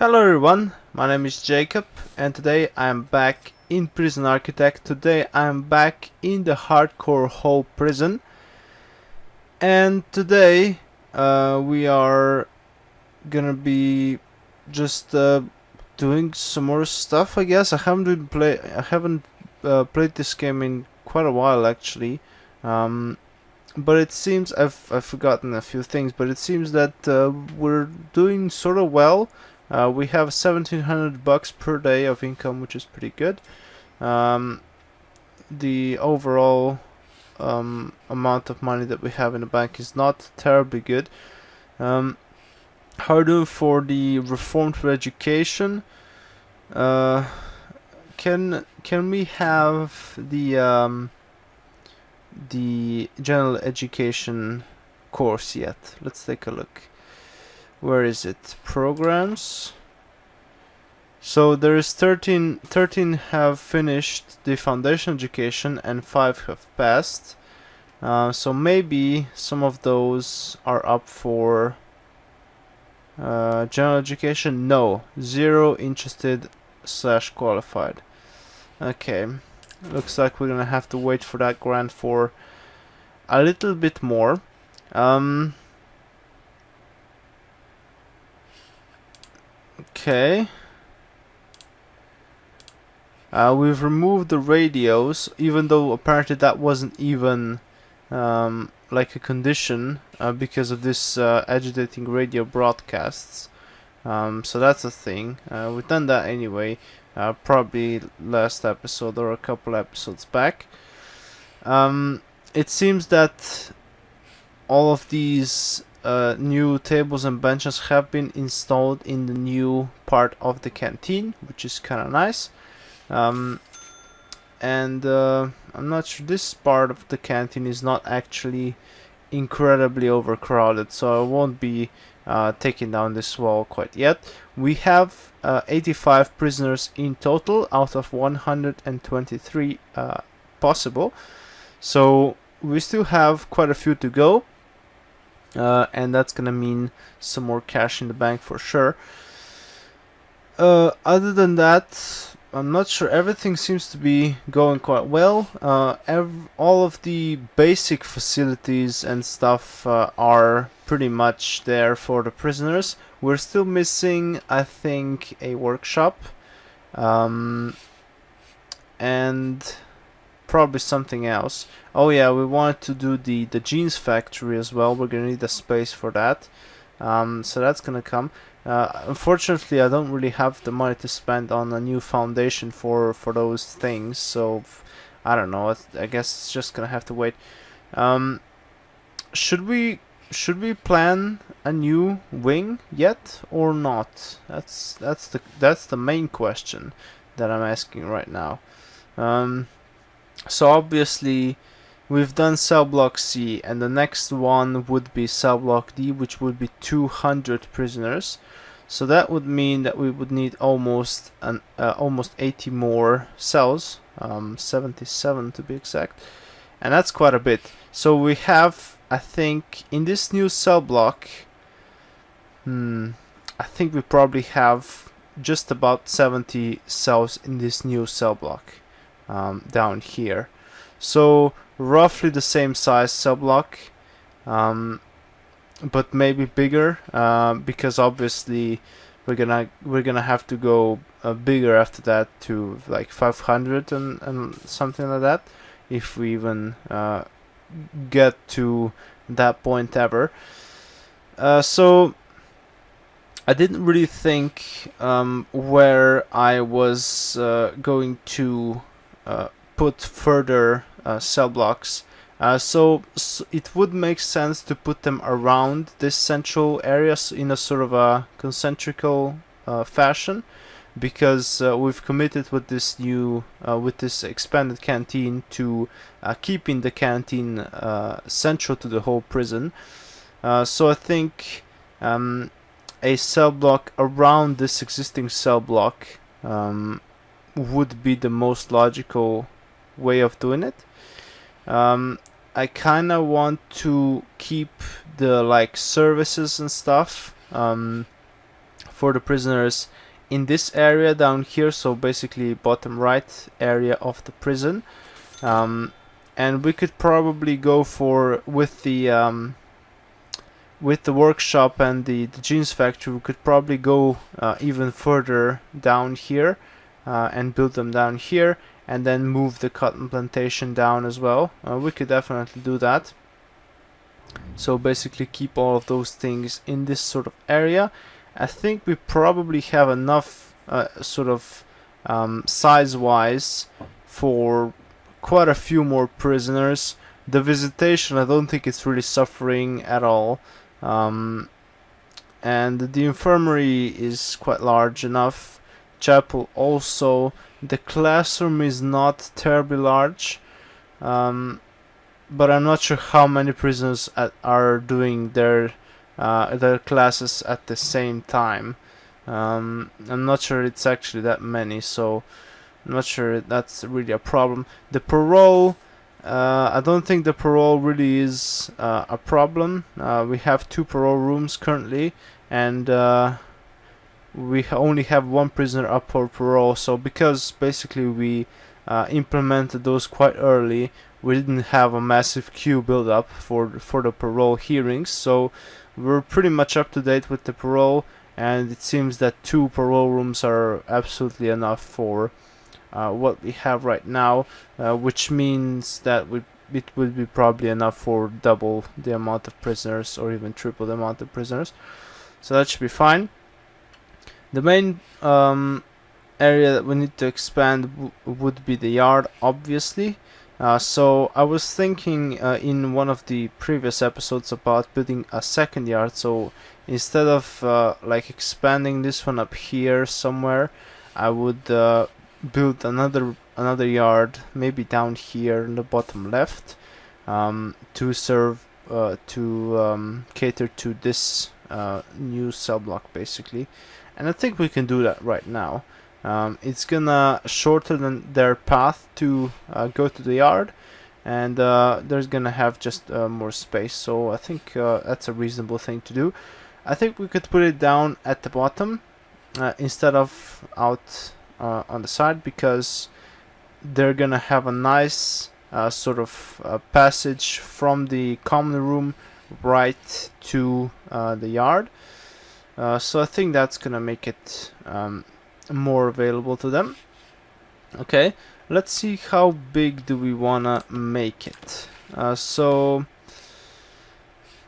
Hello everyone, my name is Jacob and today I am back in Prison Architect. Today I am back in the hardcore hole prison, and today we are gonna be just doing some more stuff, I guess. I haven't played this game in quite a while actually. But it seems I've forgotten a few things, but it seems that we're doing sort of well. We have $1,700 per day of income, which is pretty good. The overall amount of money that we have in the bank is not terribly good. How are we doing for the reform for education? Can we have the general education course yet? Let's take a look. Where is it? Programs. So there is 13 have finished the foundation education and 5 have passed. So maybe some of those are up for general education. No, 0 interested / qualified. Okay, looks like we're gonna have to wait for that grant for a little bit more. Okay. We've removed the radios, even though apparently that wasn't even like a condition because of this agitating radio broadcasts. So that's a thing. We've done that anyway, probably last episode or a couple episodes back. It seems that all of these new tables and benches have been installed in the new part of the canteen, which is kind of nice. And I'm not sure, this part of the canteen is not actually incredibly overcrowded, so I won't be taking down this wall quite yet. We have 85 prisoners in total out of 123 possible, so we still have quite a few to go. And that's gonna mean some more cash in the bank for sure. Other than that, I'm not sure. Everything seems to be going quite well. All of the basic facilities and stuff are pretty much there for the prisoners. We're still missing, I think, a workshop, and probably something else. Oh yeah, we wanted to do the jeans factory as well. We're gonna need a space for that, so that's gonna come. Unfortunately, I don't really have the money to spend on a new foundation for those things, so I don't know. I guess it's just gonna have to wait. Should we plan a new wing yet or not? That's the main question that I'm asking right now. So obviously we've done cell block C, and the next one would be cell block D, which would be 200 prisoners. So that would mean that we would need almost 80 more cells, 77 to be exact, and that's quite a bit. So we have, I think, in this new cell block, I think we probably have just about 70 cells in this new cell block. Down here, so roughly the same size cell block, but maybe bigger, because obviously we're gonna have to go bigger after that to like 500 and something like that, if we even get to that point ever. So I didn't really think where I was going to put further cell blocks, so it would make sense to put them around this central area in a sort of a concentrical fashion, because we've committed with this new with this expanded canteen to keeping the canteen central to the whole prison. So I think a cell block around this existing cell block would be the most logical way of doing it. I kind of want to keep the like services and stuff for the prisoners in this area down here, so basically bottom right area of the prison. And we could probably go for, with the workshop and the jeans factory, we could probably go even further down here and build them down here, and then move the cotton plantation down as well. We could definitely do that. So basically keep all of those things in this sort of area. I think we probably have enough size-wise for quite a few more prisoners. The visitation, I don't think it's really suffering at all. And the infirmary is quite large enough. Chapel also. The classroom is not terribly large. But I'm not sure how many prisoners are doing their classes at the same time. I'm not sure it's actually that many, so I'm not sure that's really a problem. The parole, I don't think the parole really is a problem. We have 2 parole rooms currently, and we only have 1 prisoner up for parole. So because basically we implemented those quite early, we didn't have a massive queue build up for the parole hearings, so we're pretty much up to date with the parole, and it seems that 2 parole rooms are absolutely enough for what we have right now, which means that it would be probably enough for double the amount of prisoners, or even triple the amount of prisoners, so that should be fine. The main area that we need to expand would be the yard, obviously. So I was thinking in one of the previous episodes about building a second yard. So instead of like expanding this one up here somewhere, I would build another yard, maybe down here in the bottom left, to serve to cater to this new cell block basically. And I think we can do that right now. It's gonna shorten their path to go to the yard, and there's gonna have just more space, so I think that's a reasonable thing to do. I think we could put it down at the bottom instead of out on the side, because they're gonna have a nice passage from the common room right to the yard. So I think that's gonna make it more available to them. Okay, let's see how big do we wanna make it. So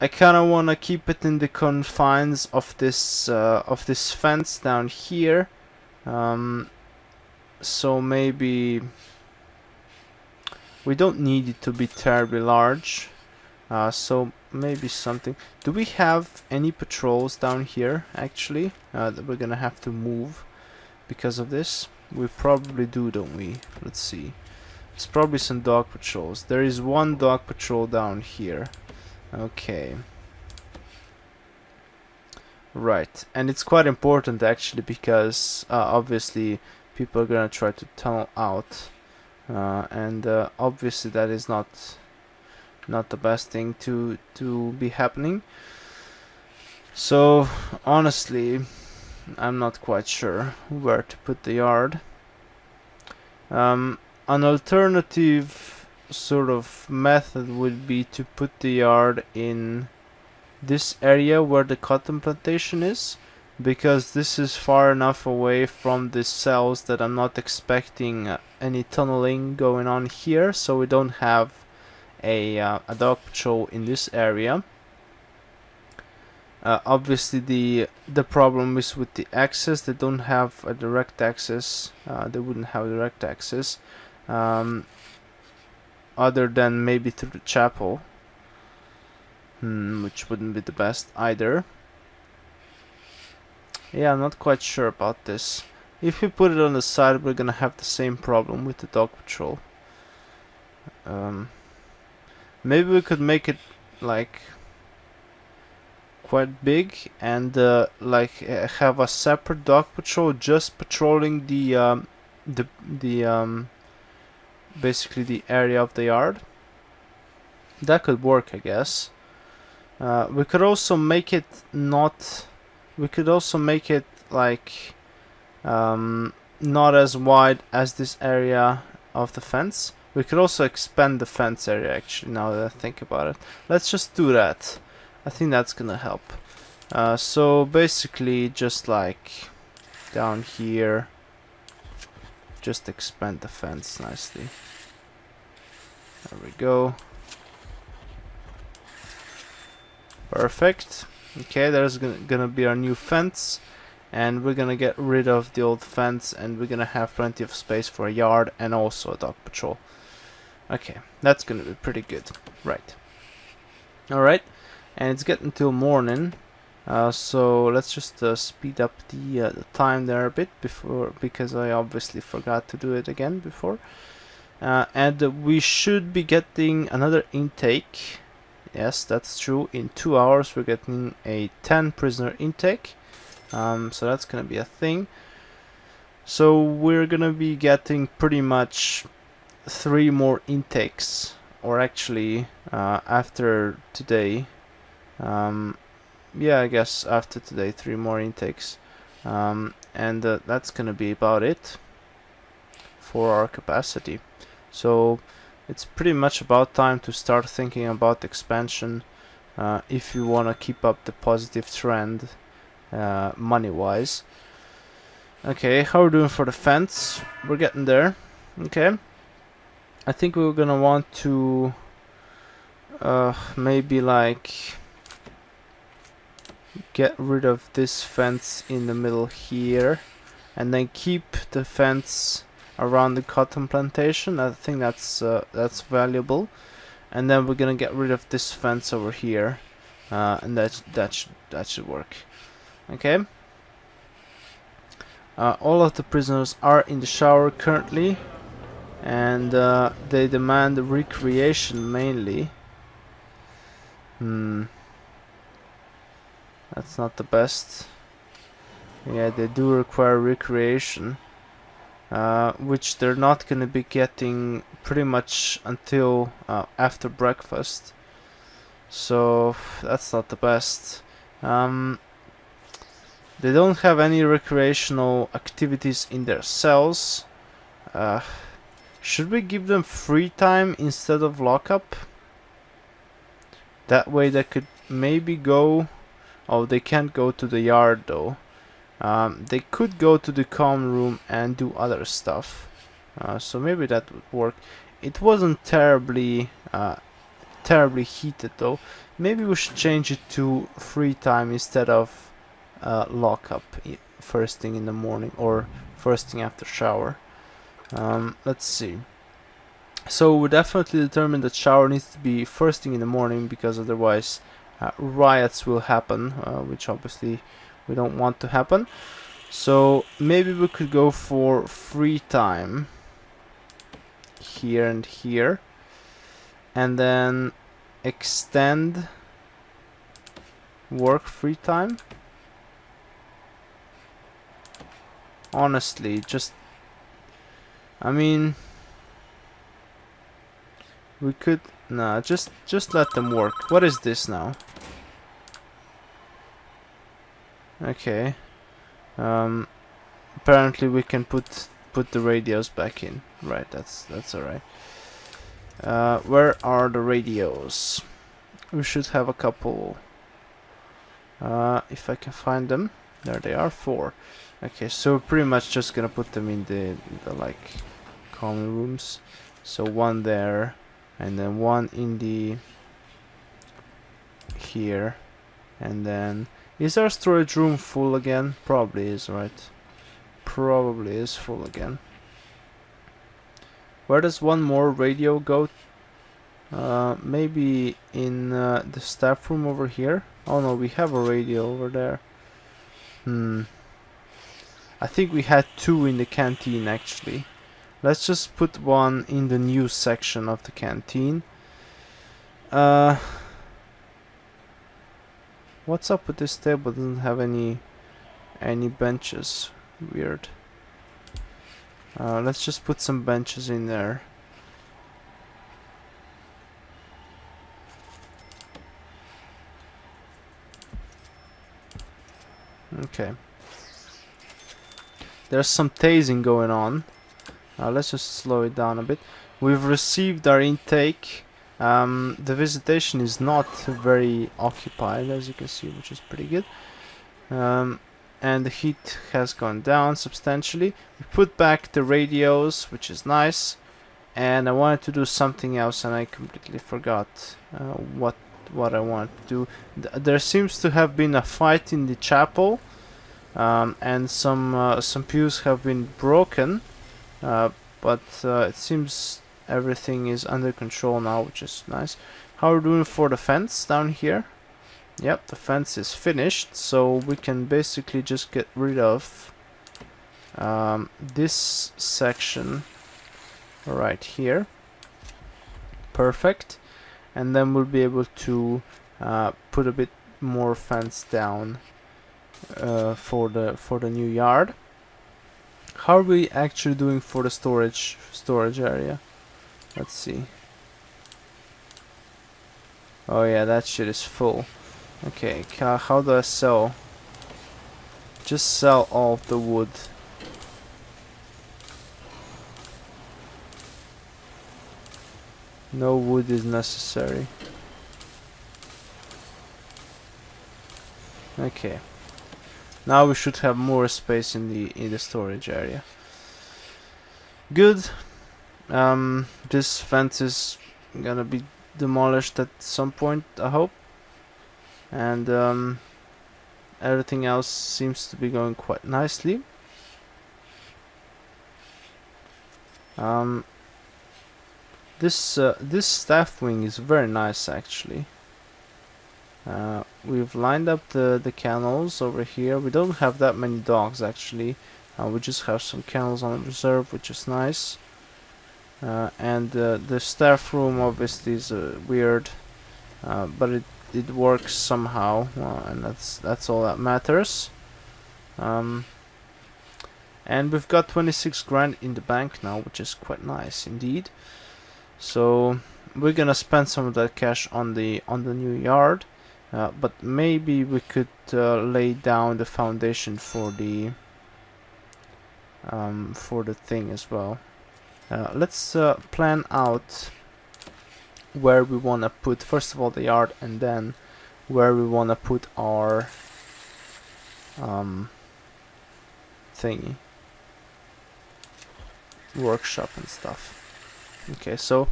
I kinda wanna keep it in the confines of this fence down here. So maybe we don't need it to be terribly large. So maybe something. Do we have any patrols down here actually that we're gonna have to move because of this? We probably do, don't we? Let's see. There's probably some dog patrols. There is 1 dog patrol down here. Okay. Right. And it's quite important actually, because obviously people are gonna try to tunnel out. And obviously that is not the best thing to be happening. So honestly, I'm not quite sure where to put the yard. An alternative sort of method would be to put the yard in this area where the cotton plantation is, because this is far enough away from the cells that I'm not expecting any tunneling going on here, so we don't have a dog patrol in this area. Obviously the problem is with the access. They don't have a direct access. They wouldn't have direct access other than maybe through the chapel, which wouldn't be the best either. Yeah, I'm not quite sure about this. If we put it on the side, we're gonna have the same problem with the dog patrol. Maybe we could make it like quite big and have a separate dog patrol just patrolling the basically the area of the yard. That could work, I guess. We could also make it like not as wide as this area of the fence. We could also expand the fence area actually, now that I think about it. Let's just do that. I think that's gonna help. So basically just like down here, just expand the fence nicely. There we go. Perfect. Okay, there's gonna be our new fence, and we're gonna get rid of the old fence, and we're gonna have plenty of space for a yard and also a dog patrol. Okay, that's gonna be pretty good. Right. Alright, and it's getting till morning, so let's just speed up the time there a bit before, because I obviously forgot to do it again before. And we should be getting another intake. Yes, that's true. In 2 hours we're getting a 10 prisoner intake. So that's gonna be a thing. So we're gonna be getting pretty much 3 more intakes, or actually after today. Yeah, I guess after today 3 more intakes. And that's gonna be about it for our capacity. So it's pretty much about time to start thinking about expansion if you want to keep up the positive trend money-wise. Okay, how are we doing for the fence? We're getting there. Okay. I think we're gonna want to maybe like get rid of this fence in the middle here, and then keep the fence around the cotton plantation. I think that's valuable. And then we're gonna get rid of this fence over here, and that should work. Okay. All of the prisoners are in the shower currently, and they demand recreation mainly. That's not the best. Yeah, they do require recreation, which they're not going to be getting pretty much until after breakfast. So that's not the best. They don't have any recreational activities in their cells. Should we give them free time instead of lockup? That way they could maybe go... Oh, they can't go to the yard though. They could go to the common room and do other stuff. So maybe that would work. It wasn't terribly heated though. Maybe we should change it to free time instead of lockup first thing in the morning or first thing after shower. Let's see. So we definitely determined that shower needs to be first thing in the morning, because otherwise riots will happen, which obviously we don't want to happen. So maybe we could go for free time here and here, and then extend work free time. Honestly, just, I mean, we could, nah, just let them work. What is this now? Okay. Apparently we can put the radios back in. Right, that's alright. Where are the radios? We should have a couple. If I can find them. There they are, 4. Okay, so we're pretty much just gonna put them in the like common rooms. So 1 there, and then 1 in the here, and then is our storage room full again? Probably is, right? Probably is full again. Where does 1 more radio go? Maybe in the staff room over here. Oh no, we have a radio over there. I think we had 2 in the canteen actually. Let's just put 1 in the news section of the canteen. What's up with this table? Doesn't have any benches. Weird. Let's just put some benches in there. Okay. There's some tasing going on. Let's just slow it down a bit. We've received our intake. The visitation is not very occupied, as you can see, which is pretty good. And the heat has gone down substantially. We put back the radios, which is nice. And I wanted to do something else, and I completely forgot what I wanted to do. There seems to have been a fight in the chapel, and some pews have been broken. But it seems everything is under control now, which is nice. How are we doing for the fence down here? Yep, the fence is finished, so we can basically just get rid of this section right here. Perfect. And then we'll be able to put a bit more fence down for the new yard. How are we actually doing for the storage area? Let's see. Oh yeah, that shit is full. Okay, how do I sell? Just sell all of the wood. No wood is necessary. Okay. Now we should have more space in the storage area. Good. This fence is gonna be demolished at some point, I hope. And everything else seems to be going quite nicely. This staff wing is very nice, actually. We've lined up the kennels over here. We don't have that many dogs, actually. We just have some kennels on reserve, which is nice. And the staff room obviously is weird, but it works somehow, and that's all that matters. And we've got 26 grand in the bank now, which is quite nice indeed. So we're gonna spend some of that cash on the new yard, but maybe we could lay down the foundation for the thing as well. Let's plan out where we want to put, first of all, the yard, and then where we want to put our thingy, workshop and stuff. Okay, so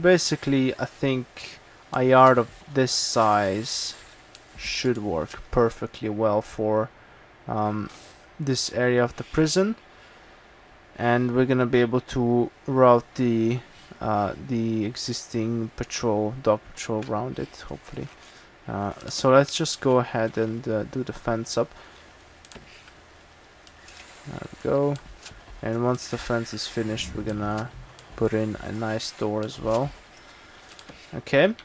basically I think a yard of this size should work perfectly well for this area of the prison, and we're gonna be able to route the existing dog patrol around it, hopefully. So let's just go ahead and do the fence up. There we go. And once the fence is finished, we're gonna put in a nice door as well. Okay.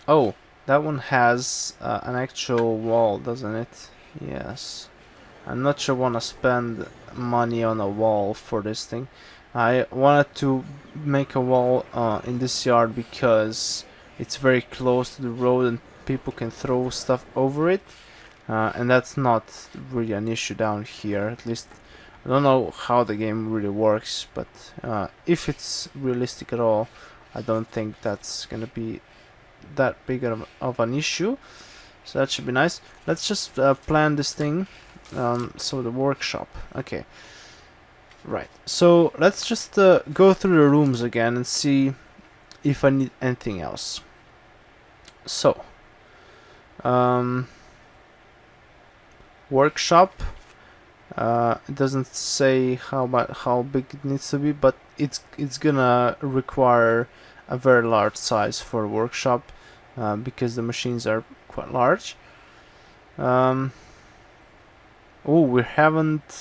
Oh, that one has an actual wall, doesn't it? Yes. I'm not sure I want to spend money on a wall for this thing. I wanted to make a wall in this yard because it's very close to the road and people can throw stuff over it. And that's not really an issue down here, at least. I don't know how the game really works, but if it's realistic at all, I don't think that's gonna be that big of an issue. So that should be nice. Let's just plan this thing. So the workshop. Okay. Right. So let's just go through the rooms again and see if I need anything else. So, workshop. It doesn't say how big it needs to be, but it's gonna require a very large size for a workshop because the machines are quite large. Oh, we haven't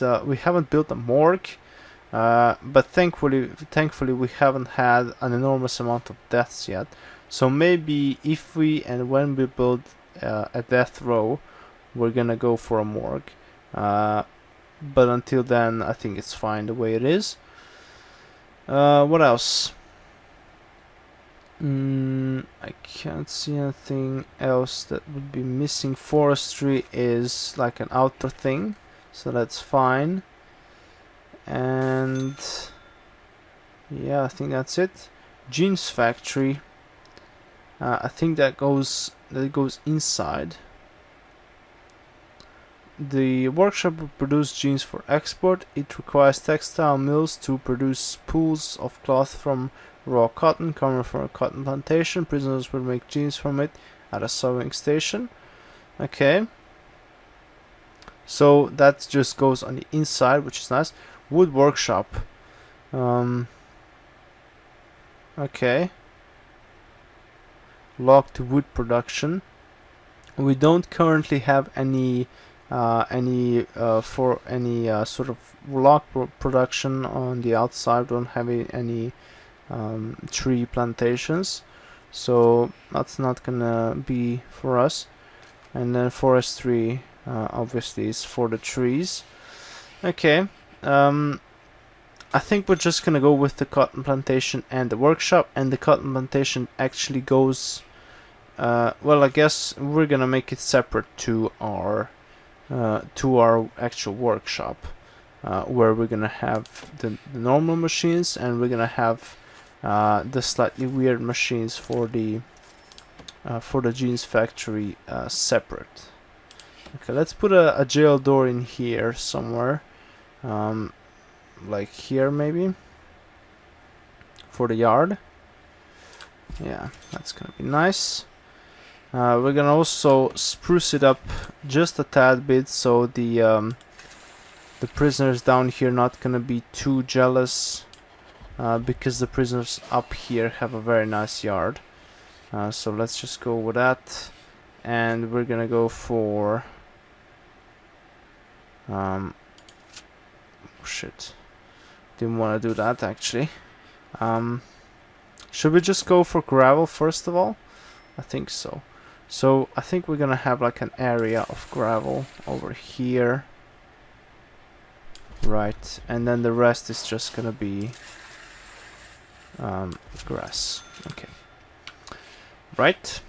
built a morgue, but thankfully we haven't had an enormous amount of deaths yet. So maybe if we and when we build a death row, we're gonna go for a morgue. But until then, I think it's fine the way it is. What else? I can't see anything else that would be missing. Forestry is like an outer thing, so that's fine. And yeah, I think that's it. Jeans factory, I think that goes inside. The workshop will produce jeans for export. It requires textile mills to produce spools of cloth from raw cotton coming from a cotton plantation. Prisoners will make jeans from it at a sewing station. Okay. So that just goes on the inside, which is nice. Wood workshop. Okay. Log to wood production. We don't currently have any sort of log production on the outside. We don't have any tree plantations, so that's not gonna be for us. And then forestry obviously is for the trees. Okay. I think we're just gonna go with the cotton plantation and the workshop, and the cotton plantation actually goes well, I guess we're gonna make it separate to our actual workshop, where we're gonna have the normal machines, and we're gonna have the slightly weird machines for the jeans factory separate. Okay, let's put a jail door in here somewhere, like here maybe, for the yard. Yeah, that's gonna be nice. We're gonna also spruce it up just a tad bit, so the prisoners down here not gonna be too jealous, because the prisoners up here have a very nice yard. So let's just go with that, and we're gonna go for shit, didn't want to do that actually. Should we just go for gravel first of all? I think so. So I think we're gonna have like an area of gravel over here, right, and then the rest is just gonna be grass. Okay, right,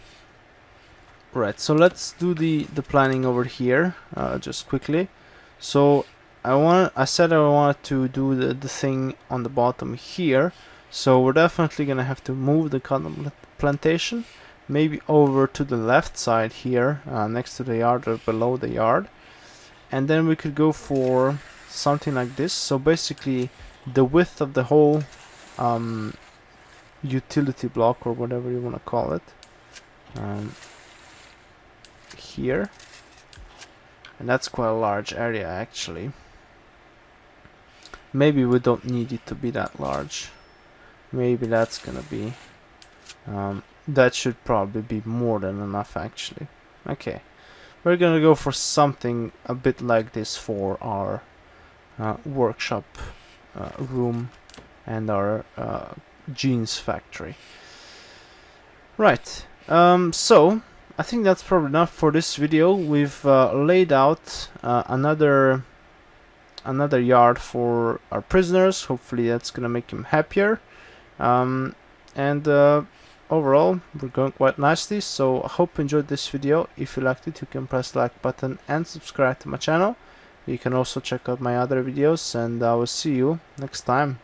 so let's do the planning over here just quickly. So I said I wanted to do the thing on the bottom here, so we're definitely gonna have to move the cotton plantation maybe over to the left side here, next to the yard or below the yard, and then we could go for something like this. So basically the width of the whole utility block, or whatever you want to call it, here, and that's quite a large area actually. Maybe we don't need it to be that large. Maybe that's gonna be that should probably be more than enough actually. Okay, we're gonna go for something a bit like this for our workshop room and our jeans factory. Right, so I think that's probably enough for this video. We've laid out another yard for our prisoners. Hopefully that's gonna make them happier, and overall we're going quite nicely. So I hope you enjoyed this video. If you liked it, you can press the like button and subscribe to my channel. You can also check out my other videos, and I will see you next time.